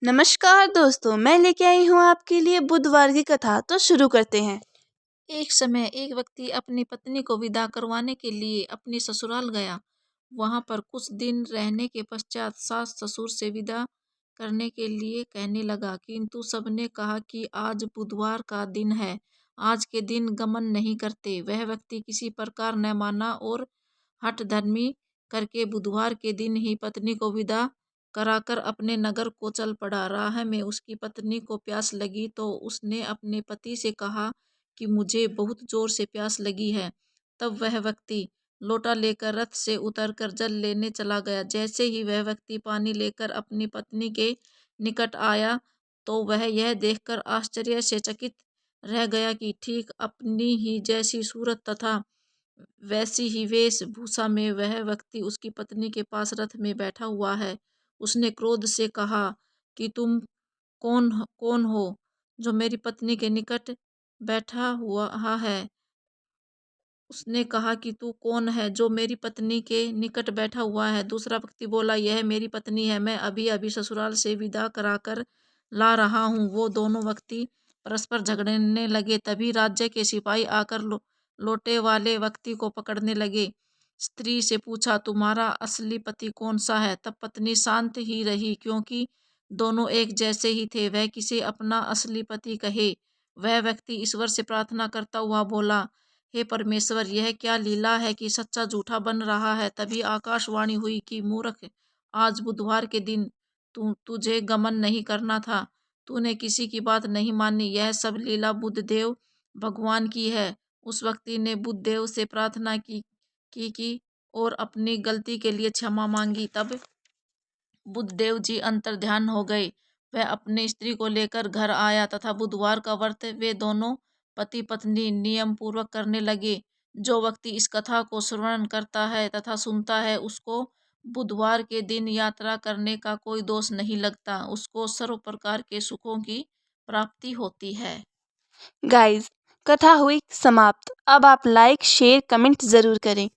नमस्कार दोस्तों, मैं लेके आई हूँ आपके लिए बुधवार की कथा। तो शुरू करते हैं। एक समय एक व्यक्ति अपनी पत्नी को विदा करवाने के लिए अपनी ससुराल गया। वहां पर कुछ दिन रहने के पश्चात सास ससुर से विदा करने के लिए कहने लगा, किंतु सबने कहा कि आज बुधवार का दिन है, आज के दिन गमन नहीं करते। वह व्यक्ति किसी प्रकार न माना और हठधर्मी करके बुधवार के दिन ही पत्नी को विदा कराकर अपने नगर को चल पड़ा। राह में उसकी पत्नी को प्यास लगी तो उसने अपने पति से कहा कि मुझे बहुत जोर से प्यास लगी है। तब वह व्यक्ति लोटा लेकर रथ से उतरकर जल लेने चला गया। जैसे ही वह व्यक्ति पानी लेकर अपनी पत्नी के निकट आया तो वह यह देखकर आश्चर्य से चकित रह गया कि ठीक अपनी ही जैसी सूरत तथा वैसी ही वेशभूषा में वह व्यक्ति उसकी पत्नी के पास रथ में बैठा हुआ है। उसने क्रोध से कहा कि तुम कौन हो जो मेरी पत्नी के निकट बैठा हुआ है। उसने कहा कि तू कौन है जो मेरी पत्नी के निकट बैठा हुआ है। दूसरा व्यक्ति बोला, यह मेरी पत्नी है, मैं अभी अभी ससुराल से विदा कराकर ला रहा हूँ। वो दोनों व्यक्ति परस्पर झगड़ने लगे। तभी राज्य के सिपाही आकर लोटे वाले व्यक्ति को पकड़ने लगे। स्त्री से पूछा, तुम्हारा असली पति कौन सा है? तब पत्नी शांत ही रही, क्योंकि दोनों एक जैसे ही थे। वह किसे अपना असली पति कहे। वह व्यक्ति ईश्वर से प्रार्थना करता हुआ बोला, हे परमेश्वर, यह क्या लीला है कि सच्चा झूठा बन रहा है। तभी आकाशवाणी हुई कि मूर्ख, आज बुधवार के दिन तुझे गमन नहीं करना था, तूने किसी की बात नहीं मानी। यह सब लीला बुद्धदेव भगवान की है। उस व्यक्ति ने बुद्धदेव से प्रार्थना की और अपनी गलती के लिए क्षमा मांगी। तब बुद्धदेव जी अंतर्ध्यान हो गए। वह अपनी स्त्री को लेकर घर आया तथा बुधवार का व्रत वे दोनों पति पत्नी नियम पूर्वक करने लगे। जो व्यक्ति इस कथा को श्रवण करता है तथा सुनता है, उसको बुधवार के दिन यात्रा करने का कोई दोष नहीं लगता। उसको सर्व प्रकार के सुखों की प्राप्ति होती है। गाइस, कथा हुई समाप्त। अब आप लाइक, शेयर, कमेंट जरूर करें।